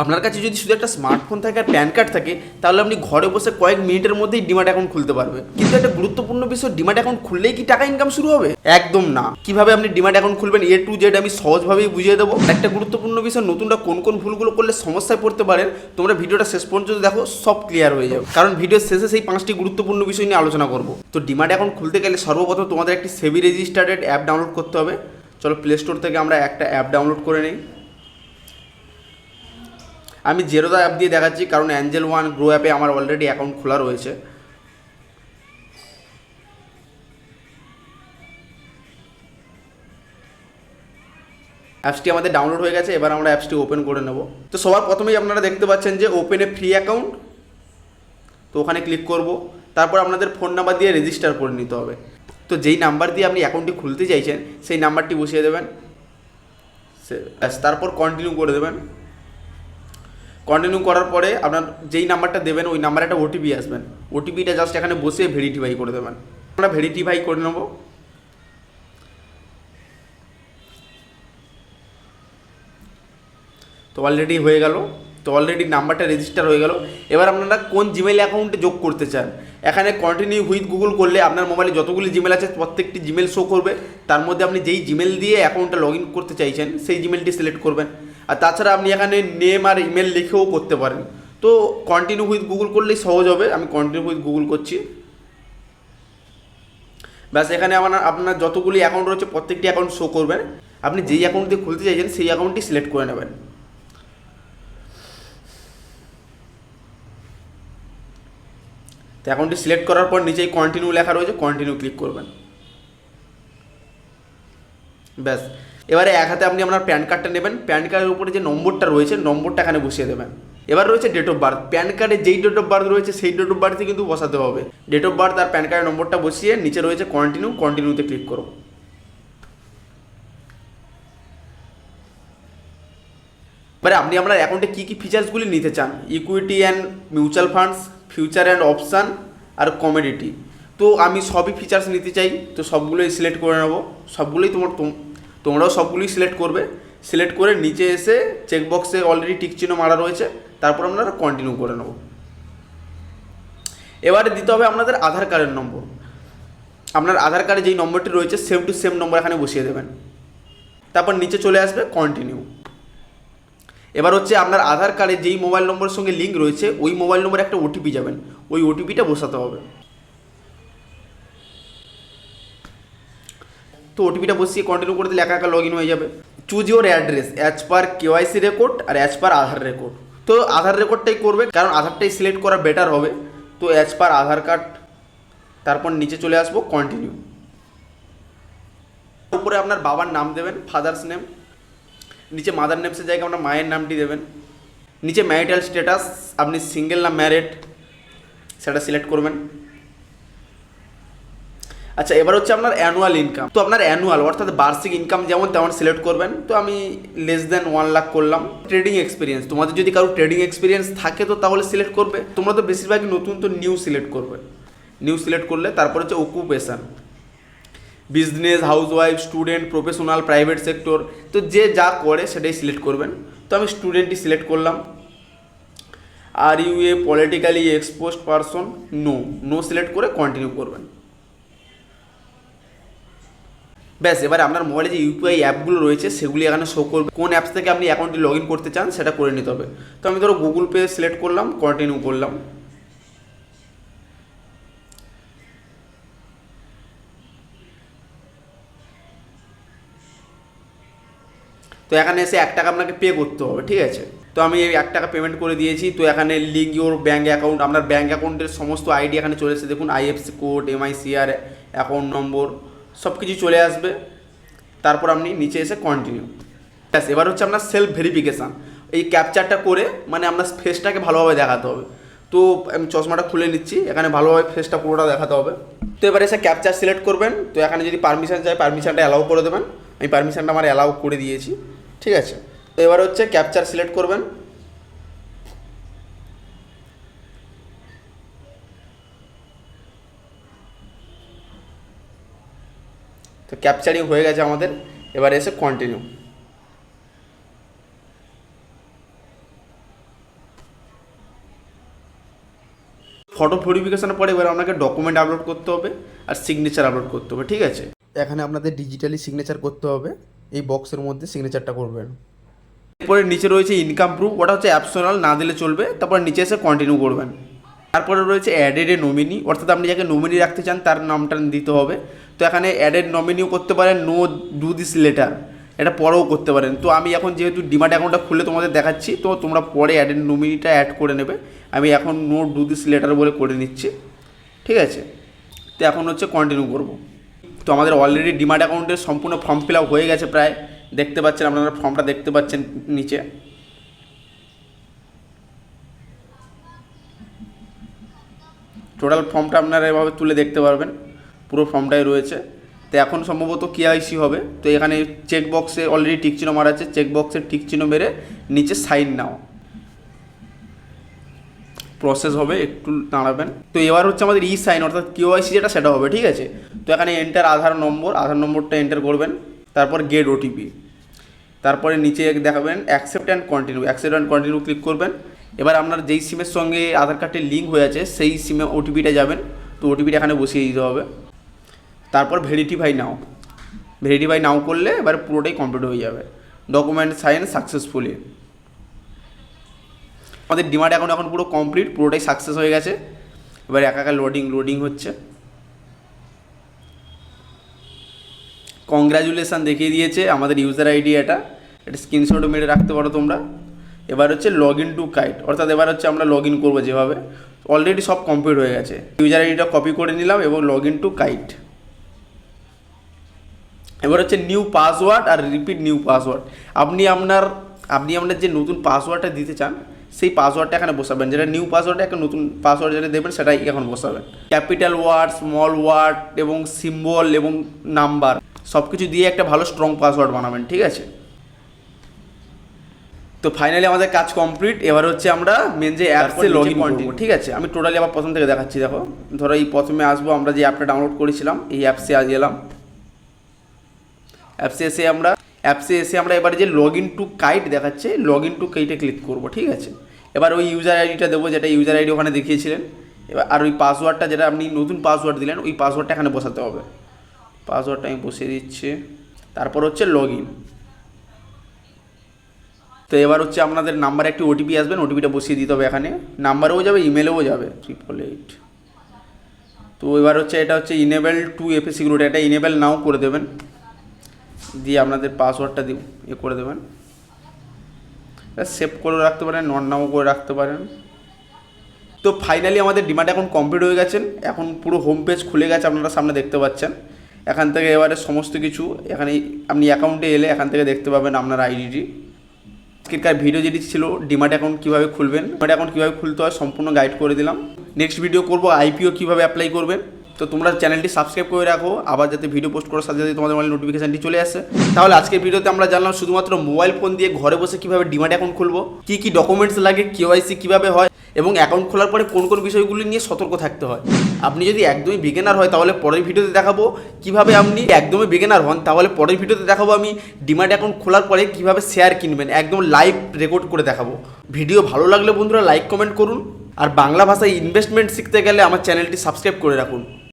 আপনার কাছে যদি শুধু একটা স্মার্টফোন থাকে আর প্যান কার্ড থাকে, তাহলে আপনি ঘরে বসে কয়েক মিনিটের মধ্যেই ডিম্যাট অ্যাকাউন্ট খুলতে পারবে। কিন্তু একটা গুরুত্বপূর্ণ বিষয়, ডিম্যাট অ্যাকাউন্ট খুললেই কি টাকা ইনকাম শুরু হবে? একদম না। কিভাবে আপনি ডিম্যাট অ্যাকাউন্ট খুলবেন A to Z আমি সহজভাবেই বুঝিয়ে দেবো। একটা গুরুত্বপূর্ণ বিষয়, নতুনরা কোন কোন ভুলগুলো করলে সমস্যায় পড়তে পারেন, তোমরা ভিডিওটা শেষ পর্যন্ত দেখো, সব ক্লিয়ার হয়ে যাবে। কারণ ভিডিওর শেষে সেই 5টি গুরুত্বপূর্ণ বিষয় নিয়ে আলোচনা করব। তো ডিম্যাট অ্যাকাউন্ট খুলতে গেলে সর্বপ্রথম তোমাদের একটি সেবি রেজিস্টার্ড অ্যাপ ডাউনলোড করতে হবে। চলো প্লে স্টোর থেকে আমরা একটা অ্যাপ ডাউনলোড করে নিই। আমি জেরোদা অ্যাপ দিয়ে দেখাচ্ছি, কারণ অ্যাঞ্জেল ওয়ান গ্রো অ্যাপে আমার অলরেডি অ্যাকাউন্ট খোলা রয়েছে। অ্যাপসটি আমাদের ডাউনলোড হয়ে গেছে, এবার আমরা অ্যাপসটি ওপেন করে নেব। তো সবার প্রথমেই আপনারা দেখতে পাচ্ছেন যে ওপেন এ ফ্রি অ্যাকাউন্ট, তো ওখানে ক্লিক করব। তারপর আপনাদের ফোন নাম্বার দিয়ে রেজিস্টার করে নিতে হবে। তো যেই নাম্বার দিয়ে আপনি অ্যাকাউন্টটি খুলতে চাইছেন সেই নাম্বারটি বসিয়ে দেবেন, তারপর কন্টিনিউ করে দেবেন। কন্টিনিউ করার পরে আপনার যেই নাম্বারটা দেবেন ওই নাম্বারে একটা ওটিপি আসবেন, ওটিপিটা জাস্ট এখানে বসিয়ে ভেরিফাই করে দেবেন। আমরা ভেরিফাই করে নেব। তো অলরেডি হয়ে গেল, তো অলরেডি নাম্বারটা রেজিস্টার হয়ে গেল। এবার আপনারা কোন জিমেল অ্যাকাউন্টে যোগ করতে চান, এখানে কন্টিনিউ উইথ গুগল করলে আপনার মোবাইলে যতগুলি জিমেল আছে প্রত্যেকটি জিমেল শো করবে। তার মধ্যে আপনি যেই জিমেল দিয়ে অ্যাকাউন্টটা লগ ইন করতে চাইছেন সেই জিমেলটি সিলেক্ট করবেন। আর তাছাড়া আপনি এখানে নেম আর ইমেল লিখেও করতে পারেন। তো কন্টিনিউ উইথ গুগল করলেই সহজ হবে, আমি কন্টিনিউ উইথ গুগল করছি। ব্যাস, এখানে আপনার যতগুলি অ্যাকাউন্ট রয়েছে প্রত্যেকটি অ্যাকাউন্ট শো করবেন। আপনি যেই অ্যাকাউন্ট দিয়ে খুলতে চাইছেন সেই অ্যাকাউন্টটি সিলেক্ট করে নেবেন। তো অ্যাকাউন্টটি সিলেক্ট করার পর নিচেই কন্টিনিউ লেখা রয়েছে, কন্টিনিউ ক্লিক করবেন। ব্যাস, এবারে এক হাতে আপনি আপনার প্যান কার্ডটা নেবেন, প্যান কার্ডের উপরে যে নম্বরটা রয়েছে নম্বরটা এখানে বসিয়ে দেবেন। এবার রয়েছে ডেট অফ বার্থ, প্যান কার্ডে যেই ডেট অফ বার্থ রয়েছে সেই ডেট অফ বার্থে কিন্তু বসাতে হবে। ডেট অফ বার্থ আর প্যান কার্ডের নম্বরটা বসিয়ে নিচে রয়েছে কন্টিনিউ, কন্টিনিউতে ক্লিক করো। এবারে আপনি আপনার অ্যাকাউন্টে কী কী ফিচার্সগুলি নিতে চান, equity and mutual funds, future and option আর কমোডিটি। তো আমি সবই ফিচার্স নিতে চাই, তো সবগুলোই সিলেক্ট করে নেবো। সবগুলোই তোমরাও সবগুলোই সিলেক্ট করবে। সিলেক্ট করে নিচে এসে চেকবক্সে অলরেডি টিক চিহ্ন মারা রয়েছে, তারপর আপনারা কন্টিনিউ করে নেব। এবারে দিতে হবে আপনাদের আধার কার্ডের নম্বর। আপনার আধার কার্ডে যেই নম্বরটি রয়েছে সেম টু সেম নম্বর এখানে বসিয়ে দেবেন। তারপর নিচে চলে আসবে কন্টিনিউ। এবার হচ্ছে আপনার আধার কার্ডে যেই মোবাইল নম্বরের সঙ্গে লিঙ্ক রয়েছে ওই মোবাইল নম্বরে একটা ওটিপি যাবেন, ওই ওটিপিটা বসাতে হবে। তো ওটিপিটা বসিয়ে কন্টিনিউ করে দিলে একা একা লগ ইন হয়ে যাবে। Choose your address as per KYC record আর অ্যাজ পার আধার রেকর্ড। তো আধার রেকর্ডটাই করবে, কারণ আধারটাই সিলেক্ট করা বেটার হবে। তো অ্যাজ পার আধার কার্ড, তারপর নিচে চলে আসবো কন্টিনিউ। উপরে আপনার বাবার নাম দেবেন, ফাদার্স নেম। নিচে মাদার নেমসের জায়গায় আপনার মায়ের নামটি দেবেন। নিচে ম্যারিটাল স্ট্যাটাস, আপনি সিঙ্গেল না ম্যারিড সেটা সিলেক্ট করবেন। আচ্ছা, এবার হচ্ছে আপনার অ্যানুয়াল ইনকাম। তো আপনার অ্যানুয়াল অর্থাৎ বার্ষিক ইনকাম যেমন তেমন সিলেক্ট করবেন। তো আমি লেস দেন 1 লাখ করলাম। ট্রেডিং এক্সপিরিয়েন্স, তোমাদের যদি কারো ট্রেডিং এক্সপিরিয়েন্স থাকে তো তাহলে সিলেক্ট করবে। তোমরা তো বেশিরভাগই নতুন, তো নিউ সিলেক্ট করবে। নিউ সিলেক্ট করলে তারপর হচ্ছে occupation, business, housewife, student, professional, private sector. তো যে যা করে সেটাই সিলেক্ট করবেন। তো আমি স্টুডেন্টই সিলেক্ট করলাম। আর you a politically exposed person, no. No select করে কন্টিনিউ করবেন। ব্যাস, এবার আপনার মোবাইলে যে ইউপিআই অ্যাপগুলো রয়েছে সেগুলি এখানে শো করবে। কোন অ্যাপস থেকে আপনি অ্যাকাউন্টটি লগ ইন করতে চান সেটা করে নিতে হবে। তো আমি ধরো গুগল পে সিলেক্ট করলাম, কন্টিনিউ করলাম। তো এখানে এসে 1 টাকা আপনাকে পে করতে হবে, ঠিক আছে। তো আমি এই 1 টাকা পেমেন্ট করে দিয়েছি। তো এখানে লিঙ্ক ইউর ব্যাঙ্ক অ্যাকাউন্ট, আপনার ব্যাঙ্ক অ্যাকাউন্টের সমস্ত আইডি এখানে চলে এসেছে। দেখুন IFC code, MICR, account number সব কিছু চলে আসবে। তারপর আপনি নিচে এসে কন্টিনিউ। ব্যাস, এবার হচ্ছে আপনার সেলফ ভেরিফিকেশান। এই ক্যাপচারটা করে মানে আপনার ফেসটাকে ভালোভাবে দেখাতে হবে। তো আমি চশমাটা খুলে নিচ্ছি, এখানে ভালোভাবে ফেসটা পুরোটা দেখাতে হবে। তো এবার এসে ক্যাপচার সিলেক্ট করবেন। তো এখানে যদি পারমিশন চাই পারমিশনটা অ্যালাউ করে দেবেন। আমি পারমিশনটা আমার অ্যালাউ করে দিয়েছি, ঠিক আছে। তো এবার হচ্ছে ক্যাপচার সিলেক্ট করবেন। তো ক্যাপচারিং হয়ে গেছে আমাদের, এবার এসে কন্টিনিউ। ফটো ভেরিফিকেশনের পরে এবার আপনাকে ডকুমেন্ট আপলোড করতে হবে আর সিগনেচার আপলোড করতে হবে, ঠিক আছে। এখানে আপনাদের ডিজিটালি সিগনেচার করতে হবে, এই বক্সের মধ্যে সিগনেচারটা করবেন। এরপরে নিচে রয়েছে ইনকাম প্রুফ, ওটা হচ্ছে অ্যাপশনাল, না দিলে চলবে। তারপর নিচে এসে কন্টিনিউ করবেন। তারপরে রয়েছে অ্যাডেড এ নমিনি, অর্থাৎ আপনি যাকে নমিনি রাখতে চান তার নামটা দিতে হবে। তো এখানে অ্যাডেড নমিনিও করতে পারেন, নো ডু দিস লেটার, এটা পরেও করতে পারেন। তো আমি এখন যেহেতু ডিমার্ট অ্যাকাউন্টটা খুলে তোমাদের দেখাচ্ছি, তো তোমরা পরে অ্যাডেড নমিনিটা অ্যাড করে নেবে। আমি এখন নো ডু দিস লেটার বলে করে নিচ্ছি, ঠিক আছে। তো এখন হচ্ছে কন্টিনিউ করব। তো আমাদের অলরেডি ডিমার্ট অ্যাকাউন্টের সম্পূর্ণ ফর্ম ফিল আপ হয়ে গেছে প্রায়, দেখতে পাচ্ছেন আপনারা, ফর্মটা দেখতে পাচ্ছেন নিচে। টোটাল ফর্মটা আপনারা এভাবে তুলে দেখতে পারবেন, পুরো ফর্মটাই রয়েছে। তো এখন সম্ভবত কেওয়াইসি হবে। তো এখানে চেক বক্সে অলরেডি টিক চিহ্ন মারা আছে, চেক বক্সে টিক চিহ্ন মেরে নিচে সাইন নাও প্রসেস হবে, একটু দাঁড়াবেন। তো এবার হচ্ছে আমাদের ই সাইন অর্থাৎ কেওয়াইসি যেটা সেটা হবে, ঠিক আছে। তো এখানে এন্টার আধার নম্বরটা এন্টার করবেন, তারপর গেট ওটিপি, তারপরে নিচে দেখাবেন অ্যাকসেপ্ট অ্যান্ড কন্টিনিউ ক্লিক করবেন। এবার আপনার যেই সিমের সঙ্গে আধার কার্ডের লিঙ্ক হয়ে আছে সেই সিমে ওটিপিটা যাবেন, তো ওটিপিটা এখানে বসিয়ে দিতে হবে। তারপর ভেরিফাই নাও করলে এবার পুরোটাই কমপ্লিট হয়ে যাবে। Document sign successfully. আমাদের ডিমার্ট অ্যাকাউন্ট এখন পুরো কমপ্লিট, পুরোটাই সাকসেস হয়ে গেছে। এবার একা লোডিং হচ্ছে। কংগ্রাচুলেশান দেখিয়ে দিয়েছে আমাদের ইউজার আইডি, এটা স্ক্রিনশট মেরে রাখতে পারো তোমরা। এবার হচ্ছে লগ ইন টু কাইট, অর্থাৎ এবার হচ্ছে আমরা লগ ইন করবো যেভাবে, অলরেডি সব কমপ্লিট হয়ে গেছে। ইউজার আইডিটা কপি করে নিলাম এবং লগ ইন টু কাইট। এবার হচ্ছে নিউ পাসওয়ার্ড আর রিপিট নিউ পাসওয়ার্ড। আপনি আপনার যে নতুন পাসওয়ার্ডটা দিতে চান সেই পাসওয়ার্ডটা এখানে বসাবেন, যেটা নিউ পাসওয়ার্ডটা একটা নতুন পাসওয়ার্ড যেটা দেবেন সেটাই এখন বসাবেন। ক্যাপিটাল ওয়ার্ড, স্মল ওয়ার্ড এবং সিম্বল এবং নাম্বার সব কিছু দিয়ে একটা ভালো স্ট্রং পাসওয়ার্ড বানাবেন, ঠিক আছে। তো ফাইনালি আমাদের কাজ কমপ্লিট। এবার হচ্ছে আমরা মেন যে অ্যাপসে লগ ইন করব, ঠিক আছে। আমি টোটালি আবার প্রথম থেকে দেখাচ্ছি। দেখো, ধরো এই প্রথমে আসবো, আমরা যে অ্যাপটা ডাউনলোড করেছিলাম এই অ্যাপসে এলাম। অ্যাপসে এসে আমরা এবার যে লগ ইন টু কাইট দেখাচ্ছে, লগ ইন টু কাইটে ক্লিক করবো, ঠিক আছে। এবার ওই ইউজার আইডিটা দেবো যেটা ইউজার আইডি ওখানে দেখিয়েছিলেন। এবার আর ওই পাসওয়ার্ডটা যেটা আপনি নতুন পাসওয়ার্ড দিলেন ওই পাসওয়ার্ডটা এখানে বসাতে হবে। পাসওয়ার্ডটা আমি বসিয়ে দিচ্ছি। তারপর হচ্ছে লগ ইন। তো এবার হচ্ছে আপনাদের নাম্বারে একটি ওটিপি আসবেন, ওটিপিটা বসিয়ে দিতে হবে এখানে। নাম্বারেও যাবে, ইমেলেও যাবে 888। তো এবার হচ্ছে এটা হচ্ছে ইনেবল টু এফএ সিকিউরিটি, এটা ইনেবল নাও করে দেবেন, দিয়ে আপনাদের পাসওয়ার্ডটা করে দেবেন। সেভ করে রাখতে পারেন, নট নাও করে রাখতে পারেন। তো ফাইনালি আমাদের ডিমার্ট অ্যাকাউন্ট কমপ্লিট হয়ে গেছেন। এখন পুরো হোম পেজ খুলে গেছে, আপনারা সামনে দেখতে পাচ্ছেন। এখান থেকে এবারে সমস্ত কিছু এখানে আপনি অ্যাকাউন্টে এলে এখান থেকে দেখতে পাবেন আপনার আইডিটি। আজকের ভিডিও যেটি ছিল ডিমার্ট অ্যাকাউন্ট কীভাবে খুলবেন, ডিমার্ট অ্যাকাউন্ট কীভাবে খুলতে হয় সম্পূর্ণ গাইড করে দিলাম। নেক্সট ভিডিও করব আইপিও কীভাবে অ্যাপ্লাই করবেন। তো তোমরা চ্যানেলটি সাবস্ক্রাইব করে রাখো, আবার যাতে ভিডিও পোস্ট করার সাথে সাথে তোমাদের মোবাইল নোটিফিকেশনটি চলে আসে। তাহলে আজকের ভিডিওতে আমরা জানলাম শুধুমাত্র মোবাইল ফোন দিয়ে ঘরে বসে কীভাবে ডিমার্ট অ্যাকাউন্ট খুলবো, কী ডকুমেন্টস লাগে, কেওয়াইসি কীভাবে হয় এবং অ্যাকাউন্ট খোলার পরে কোন কোন বিষয়গুলি নিয়ে সতর্ক থাকতে হয়। আপনি যদি একদমই বিগিনার হয় তাহলে পরের ভিডিওতে দেখাবো কীভাবে, আপনি একদমই বিগিনার হন তাহলে পরের ভিডিওতে দেখাবো আমি ডিমার্ট অ্যাকাউন্ট খোলার পরে কীভাবে শেয়ার কিনবেন, একদম লাইভ রেকর্ড করে দেখাবো। ভিডিও ভালো লাগলে বন্ধুরা লাইক কমেন্ট করুন, আর বাংলা ভাষায় ইনভেস্টমেন্ট শিখতে গেলে আমার চ্যানেলটি সাবস্ক্রাইব করে রাখুন।